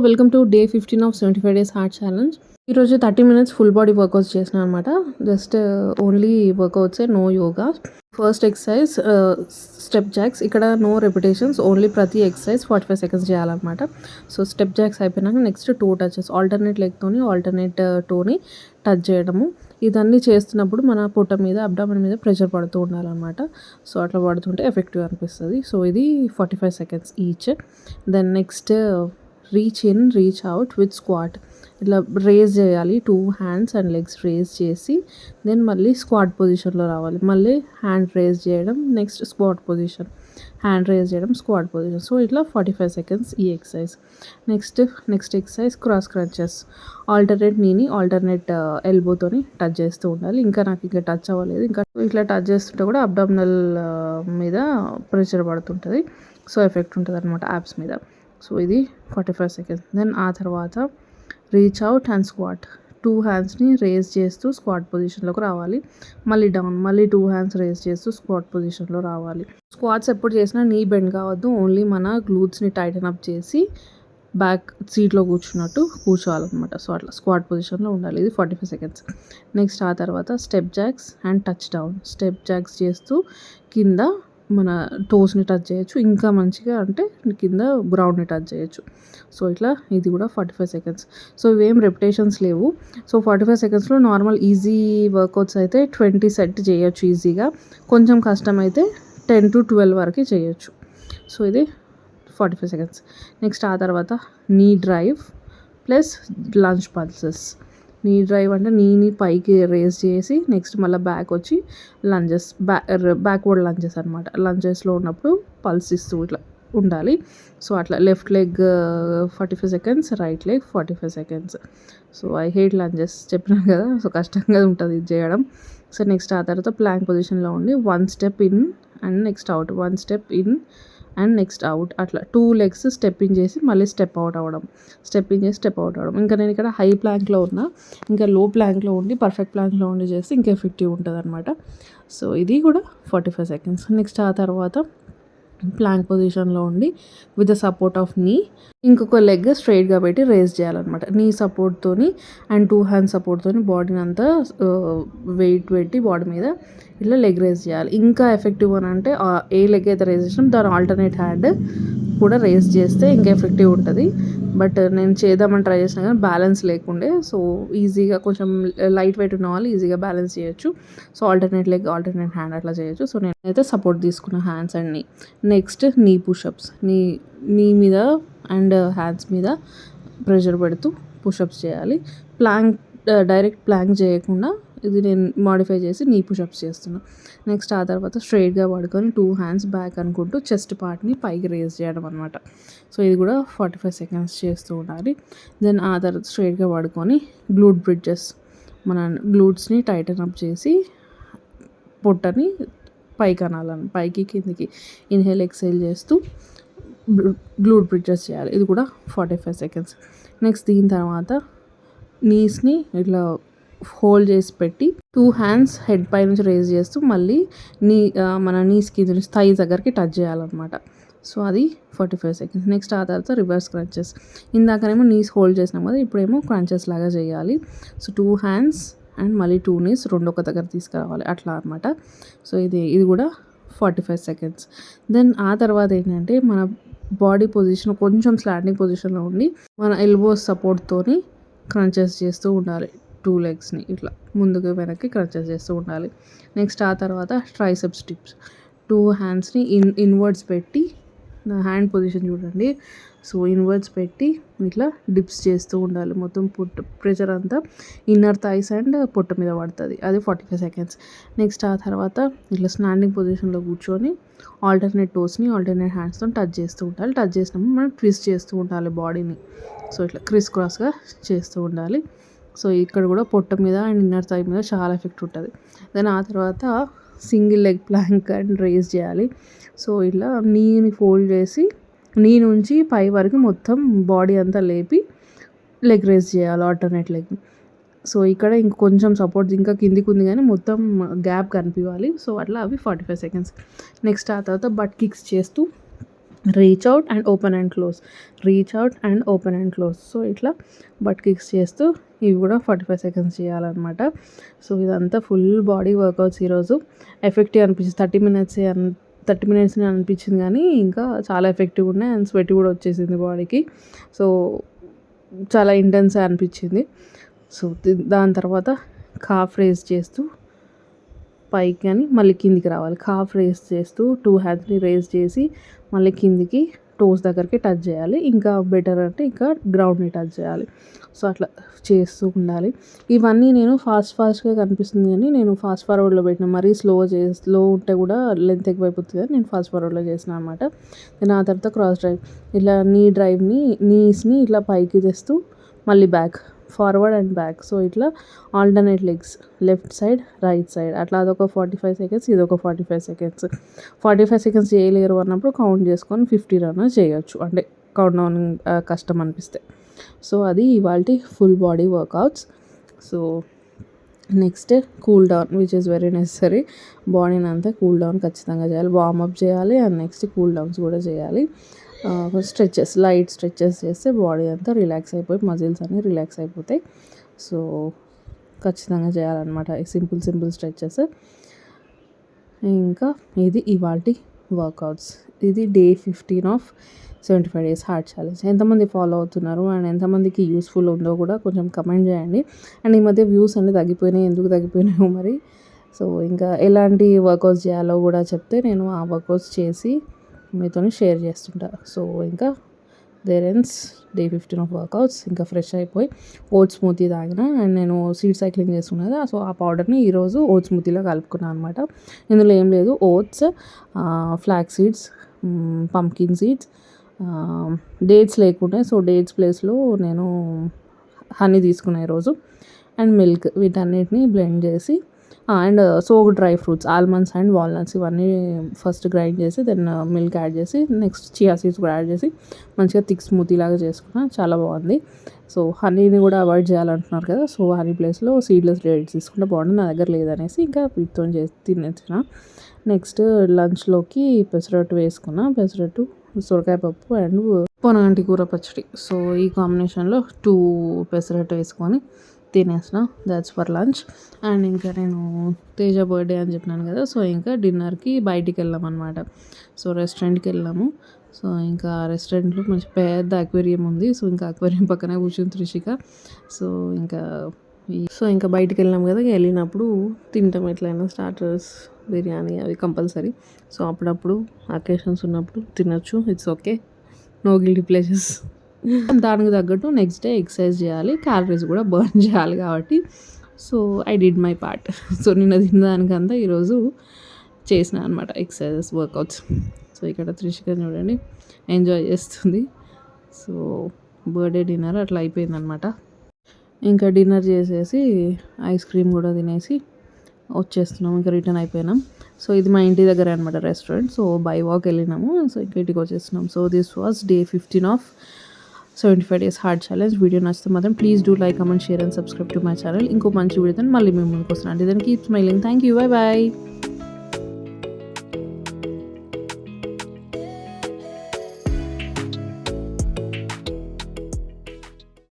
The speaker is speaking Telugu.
Welcome to day 15 of 75 days hard challenge. ఈరోజు 30 minutes ఫుల్ బాడీ వర్కౌట్స్ చేసిన అనమాట. Just only workouts, no yoga. First exercise step jacks. ఇక్కడ నో రెపిటేషన్స్, ఓన్లీ ప్రతి ఎక్సర్సైజ్ 45 seconds చేయాలన్నమాట. సో స్టెప్ జాక్స్ అయిపోయినాక నెక్స్ట్ టో టచెస్, ఆల్టర్నేట్ లెగ్తోని ఆల్టర్నేట్ టోని టచ్ చేయడము. ఇదన్నీ చేస్తున్నప్పుడు మన పొట్ట మీద, అబ్డామన్ మీద ప్రెషర్ పడుతూ ఉండాలన్నమాట. సో అట్లా పడుతుంటే ఎఫెక్టివ్ అనిపిస్తుంది. సో ఇది 45 seconds each. Then next reach in, reach out with squat. ఇట్లా రేజ్ చేయాలి, 2 hands అండ్ లెగ్స్ రేజ్ చేసి దెన్ మళ్ళీ స్క్వాట్ పొజిషన్లో రావాలి. మళ్ళీ హ్యాండ్ రేజ్ చేయడం, next squat position, hand raise చేయడం, స్క్వాట్ పొజిషన్. సో ఇట్లా 45 seconds ఈ exercise. Next exercise cross crunches. Alternate నీని ఆల్టర్నేట్ ఎల్బోతోని టచ్ చేస్తూ ఉండాలి. ఇంకా టచ్ అవ్వలేదు. ఇంకా ఇట్లా టచ్ చేస్తుంటే కూడా అబ్డామినల్ మీద ప్రెషర్ పడుతుంటుంది. సో ఎఫెక్ట్ ఉంటుంది అనమాట యాప్స్ మీద. సో ఇది 45 seconds. దెన్ ఆ తర్వాత రీచ్ అవుట్ అండ్ స్క్వాట్. 2 handsని రేజ్ చేస్తూ స్క్వాట్ పొజిషన్లోకి రావాలి. మళ్ళీ డౌన్, మళ్ళీ 2 hands రేజ్ చేస్తూ స్క్వాట్ పొజిషన్లో రావాలి. స్క్వాట్స్ ఎప్పుడు చేసినా నీ బెండ్ కావద్దు, ఓన్లీ మన గ్లూట్స్ని టైటన్ అప్ చేసి బ్యాక్ సీట్లో కూర్చున్నట్టు కూర్చోవాలన్నమాట. సో అట్లా స్క్వాట్ పొజిషన్లో ఉండాలి. ఇది 45 seconds. నెక్స్ట్ ఆ తర్వాత step jacks and touch down. Step jacks చేస్తూ కింద మన టోస్ని టచ్ చేయొచ్చు, ఇంకా మంచిగా అంటే కింద గ్రౌండ్ని టచ్ చేయొచ్చు. సో ఇట్లా ఇది కూడా 45 seconds. సో ఇవేం రెపిటేషన్స్ లేవు. సో 45 secondsలో నార్మల్ ఈజీ వర్కౌట్స్ అయితే 20 సెట్ చేయొచ్చు ఈజీగా. కొంచెం కష్టం అయితే 10 to 12 వరకు చేయొచ్చు. సో ఇది 45 seconds. నెక్స్ట్ ఆ తర్వాత నీ డ్రైవ్ ప్లస్ లంజ్ పల్సెస్. నీ డ్రైవ్ అంటే నీని పైకి రేజ్ చేసి నెక్స్ట్ మళ్ళీ బ్యాక్ వచ్చి లంజెస్, బ్యాక్వర్డ్ లంజెస్ అనమాట. లంజెస్లో ఉన్నప్పుడు పల్స్ ఇస్తూ ఇట్లా ఉండాలి. సో అట్లా left leg 45 seconds, right leg 45 seconds. So I hate lunges చెప్పినాను కదా. సో కష్టంగా ఉంటుంది ఇది చేయడం. సో నెక్స్ట్ ఆ తర్వాత ప్లాంక్ పొజిషన్లో ఉండి 1 step in and next out, 1 step in and next out. అట్లా 2 legs స్టెప్ ఇన్ చేసి మళ్ళీ స్టెప్ అవుట్ అవ్వడం, స్టెప్ ఇన్ చేసి స్టెప్ అవుట్ అవ్వడం. ఇంకా నేను ఇక్కడ హై ప్లాంక్లో ఉన్నా, ఇంకా లో ప్లాంక్లో ఉండి పర్ఫెక్ట్ ప్లాంక్లో ఉండి చేస్తే ఇంకా ఎఫెక్టివ్ ఉంటుంది అనమాట. సో ఇది కూడా 45 seconds. నెక్స్ట్ ఆ తర్వాత ప్లాంక్ పొజిషన్లో ఉండి విత్ ద సపోర్ట్ ఆఫ్ నీ ఇంకొక లెగ్ స్ట్రైట్గా పెట్టి రేజ్ చేయాలన్నమాట. నీ సపోర్ట్తోని అండ్ 2 hands సపోర్ట్తోని బాడీని అంతా వెయిట్ పెట్టి బాడీ మీద ఇట్లా లెగ్ రేజ్ చేయాలి. ఇంకా ఎఫెక్టివ్ అని అంటే ఏ లెగ్ అయితే రేజ్ చేసినాం దాని ఆల్టర్నేట్ హ్యాండ్ కూడా రేజ్ చేస్తే ఇంకా ఎఫెక్టివ్ ఉంటుంది. బట్ నేను చేద్దామని ట్రై చేసినా కానీ బ్యాలెన్స్ లేకుండే. సో ఈజీగా కొంచెం లైట్ వెయిట్ ఉన్న వాళ్ళు ఈజీగా బ్యాలెన్స్ చేయొచ్చు. So alternate leg alternate hand అట్లా చేయొచ్చు. సో నేనైతే సపోర్ట్ తీసుకున్న హ్యాండ్స్ అండ్ నీ. నెక్స్ట్ నీ పుషప్స్. నీ మీద అండ్ హ్యాండ్స్ మీద ప్రెషర్ పెడుతూ పుషప్స్ చేయాలి. డైరెక్ట్ ప్లాంక్ చేయకుండా ఇది నేను మాడిఫై చేసి నీ పుషప్స్ చేస్తున్నాను. నెక్స్ట్ ఆ తర్వాత స్ట్రైట్గా పడుకొని 2 hands బ్యాక్ అనుకుంటూ చెస్ట్ పార్ట్ని పైకి రేజ్ చేయడం అనమాట. సో ఇది కూడా 45 seconds చేస్తూ ఉండాలి. దెన్ ఆ తర్వాత స్ట్రైట్గా పడుకొని గ్లూట్ బ్రిడ్జెస్, మన గ్లూట్స్ని టైటన్ అప్ చేసి పొట్టని పైకి అనాలని, పైకి కిందికి ఇన్హేల్ ఎక్సేల్ చేస్తూ గ్లూట్ బ్రిడ్జెస్ చేయాలి. ఇది కూడా 45 seconds. నెక్స్ట్ దీని తర్వాత నీస్ని ఇట్లా హోల్డ్ చేసి పెట్టి 2 hands హెడ్ పై నుంచి రేజ్ చేస్తూ మళ్ళీ మన నీస్ కింద నుంచి థై దగ్గరికి టచ్ చేయాలన్నమాట. సో అది 45 seconds. నెక్స్ట్ ఆ తర్వాత రివర్స్ క్రంచెస్. ఇందాకనేమో నీస్ హోల్డ్ చేసినాం కదా, ఇప్పుడేమో క్రంచెస్ లాగా చేయాలి. సో 2 hands అండ్ మళ్ళీ 2 knees రెండు ఒక దగ్గర తీసుకురావాలి అట్లా అనమాట. సో ఇది కూడా 45 seconds. దెన్ ఆ తర్వాత ఏంటంటే మన బాడీ పొజిషన్ కొంచెం స్లాండింగ్ పొజిషన్లో ఉండి మన ఎల్బోస్ సపోర్ట్తోని క్రంచెస్ చేస్తూ ఉండాలి. 2 legsని ఇట్లా ముందుకు వెనక్కి క్రంచెస్ చేస్తూ ఉండాలి. నెక్స్ట్ ఆ తర్వాత ట్రైసెప్స్ డిప్స్. 2 handsని ఇన్వర్డ్స్ పెట్టి, నా హ్యాండ్ పొజిషన్ చూడండి. సో ఇన్వర్డ్స్ పెట్టి ఇట్లా డిప్స్ చేస్తూ ఉండాలి. మొత్తం ప్రెషర్ అంతా ఇన్నర్ థైస్ అండ్ పొట్ట మీద పడుతుంది. అది 45 seconds. నెక్స్ట్ ఆ తర్వాత ఇట్లా స్టాండింగ్ పొజిషన్లో కూర్చొని ఆల్టర్నేట్ టోస్ని ఆల్టర్నేట్ హ్యాండ్స్తో టచ్ చేస్తూ ఉండాలి. టచ్ చేసినప్పుడు మనం ట్విస్ట్ చేస్తూ ఉండాలి బాడీని. సో ఇట్లా క్రిస్ క్రాస్గా చేస్తూ ఉండాలి. సో ఇక్కడ కూడా పొట్ట మీద అండ్ ఇన్నర్ థై మీద చాలా ఎఫెక్ట్ ఉంటుంది. దెన్ ఆ తర్వాత single leg plank and raise చేయాలి. సో ఇట్లా నీని ఫోల్డ్ చేసి నీ నుంచి పై వరకు మొత్తం బాడీ అంతా లేపి లెగ్ రేజ్ చేయాలి, ఆల్టర్నేట్ లెగ్. సో ఇక్కడ ఇంకొంచెం సపోర్ట్ ఇంకా కిందికి ఉంది కానీ మొత్తం గ్యాప్ కనిపించాలి. సో అట్లా అవి 45 seconds. నెక్స్ట్ ఆ తర్వాత బట్ కిక్స్ చేస్తూ reach out and open and close, reach out and open and close. So ఇట్లా బట్ కిక్స్ చేస్తూ ఇవి కూడా 45 సెకండ్స్ చేయాలన్నమాట. సో ఇదంతా ఫుల్ బాడీ వర్కౌట్స్ ఈరోజు. ఎఫెక్టివ్ అనిపించింది. 30 మినిట్స్ని అనిపించింది కానీ ఇంకా చాలా ఎఫెక్టివ్ ఉన్నాయి అండ్ స్వెట్ కూడా వచ్చేసింది బాడీకి. సో చాలా ఇంటెన్స్ అనిపించింది. సో దాని తర్వాత కాఫ్ రేస్ చేస్తూ పైకి కానీ మళ్ళీ కిందికి రావాలి. కాఫ్ రేస్ చేస్తూ 2 హ్యాండ్స్ని రేస్ చేసి మళ్ళీ కిందికి టోస్ దగ్గరికి టచ్ చేయాలి. ఇంకా బెటర్ అంటే ఇంకా గ్రౌండ్ని టచ్ చేయాలి. సో అట్లా చేస్తూ ఉండాలి. ఇవన్నీ నేను ఫాస్ట్గా కనిపిస్తుంది కానీ నేను ఫాస్ట్ ఫార్వర్డ్లో పెట్టిన. మరీ స్లో ఉంటే కూడా లెంత్ ఎక్కువైపోతుంది అని నేను ఫాస్ట్ ఫార్వర్డ్లో చేసిన అనమాట. నేను ఆ తర్వాత క్రాస్ డ్రైవ్, ఇట్లా నీస్ని ఇట్లా పైకి తెస్తూ మళ్ళీ back, forward and back. So ఇట్లా alternate legs, left side right side, అట్లా అదొక 45 సెకండ్స్, ఇదొక 45 సెకండ్స్. 45 సెకండ్స్ చేయలేరు అన్నప్పుడు కౌంట్ చేసుకొని 50 రన్ చేయొచ్చు, అంటే కౌంట్ డౌన్ కష్టం అనిపిస్తే. సో అది ఇవాల్టి full body workouts. So next cool down, which is very necessary. బాడీని అంతా కూల్ డౌన్ ఖచ్చితంగా చేయాలి. వార్మప్ చేయాలి అండ్ నెక్స్ట్ కూల్ డౌన్స్ కూడా చేయాలి. స్ట్రెచెస్, లైట్ స్ట్రెచెస్ చేస్తే బాడీ అంతా రిలాక్స్ అయిపోయి మజిల్స్ అన్నీ రిలాక్స్ అయిపోతాయి. సో ఖచ్చితంగా చేయాలన్నమాట ఈ సింపుల్ స్ట్రెచెస్. ఇంకా ఇది ఇవాల్టి వర్కౌట్స్. ఇది day 15 of 75 days hard challenge. ఎంతమంది ఫాలో అవుతున్నారు అండ్ ఎంతమందికి యూస్ఫుల్ ఉందో కూడా కొంచెం కమెంట్ చేయండి. అండ్ ఈ మధ్య వ్యూస్ అన్నీ తగ్గిపోయినాయి, ఎందుకు తగ్గిపోయినాయో మరి. సో ఇంకా ఎలాంటి వర్కౌట్స్ చేయాలో కూడా చెప్తే నేను ఆ వర్కౌట్స్ చేసి మీతో షేర్ చేస్తుంటా. సో ఇంకా there ends day 15 of workouts. ఇంకా ఫ్రెష్ అయిపోయి ఓట్స్ స్మూతీ తాగిన అండ్ నేను సీడ్ సైక్లింగ్ చేస్తున్నాను కదా, సో ఆ పౌడర్ని ఈరోజు ఓట్స్ స్మూతీలో కలుపుకున్నాను అనమాట. ఇందులో ఏం లేదు, oats, flax seeds, pumpkin seeds, dates లేకుండా, సో డేట్స్ ప్లేస్లో నేను హనీ తీసుకున్నా ఈరోజు, అండ్ మిల్క్, వీటన్నిటిని బ్లెండ్ చేసి and soak dry fruits, almonds and walnuts ఇవన్నీ ఫస్ట్ గ్రైండ్ చేసి దెన్ మిల్క్ యాడ్ చేసి నెక్స్ట్ చియా సీడ్స్ కూడా యాడ్ చేసి మంచిగా థిక్ స్మూతీ లాగా చేసుకున్నా, చాలా బాగుంది. సో హనీని కూడా అవాయిడ్ చేయాలంటున్నారు కదా, సో హనీ ప్లేస్లో సీడ్లెస్ డేట్స్ తీసుకుంటే బాగుంటుంది. నా దగ్గర లేదనేసి ఇంకా వీటితో చేసి తినేసిన. నెక్స్ట్ లంచ్లోకి పెసరట్టు వేసుకున్నా, పెసరట్టు, సొరకాయ పప్పు అండ్ పొనగంటి కూర పచ్చడి. సో ఈ కాంబినేషన్లో 2 పెసరట్టు వేసుకొని తినేసిన. That's for lunch. అండ్ ఇంకా నేను తేజ బర్త్డే అని చెప్పినాను కదా, సో ఇంకా డిన్నర్కి బయటికి వెళ్ళాం అనమాట. సో రెస్టారెంట్కి వెళ్ళాము. సో ఇంకా రెస్టారెంట్లో మంచి పెద్ద అక్వేరియం ఉంది. సో ఇంకా అక్వేరియం పక్కనే కూర్చుని త్రిషిక. సో ఇంకా బయటికి వెళ్ళాం కదా, వెళ్ళినప్పుడు తింటాం ఎట్లయినా స్టార్టర్స్, బిర్యానీ అవి కంపల్సరీ. సో అప్పుడప్పుడు అకేషన్స్ ఉన్నప్పుడు తినొచ్చు, it's okay, no guilty pleasures. దానికి తగ్గట్టు నెక్స్ట్ డే ఎక్సర్సైజ్ చేయాలి, క్యాలరీస్ కూడా బర్న్ చేయాలి కాబట్టి so I did my part. So నిన్న తినడానికంతా ఈరోజు చేసిన అనమాట ఎక్సర్సైజెస్, వర్కౌట్స్. సో ఇక్కడ త్రిషిక చూడండి ఎంజాయ్ చేస్తుంది. సో బర్త్డే డిన్నర్ అట్లా అయిపోయిందనమాట. ఇంకా డిన్నర్ చేసేసి ఐస్ క్రీమ్ కూడా తినేసి వచ్చేస్తున్నాం, ఇంకా రిటర్న్ అయిపోయినాం. సో ఇది మా ఇంటి దగ్గర అనమాట రెస్టారెంట్. సో బై వాక్ వెళ్ళినాము, సో ఇంటికి వచ్చేస్తున్నాం. So this was day 15 of 75 days hard challenge. Video నచ్చితే మాత్రం please do like, comment, share and subscribe to my channel. ఇంకో మంచి వీడియోతో మళ్ళీ మేము ముందుకు వస్తున్నాను. దానికి keep smiling. Thank you, bye bye.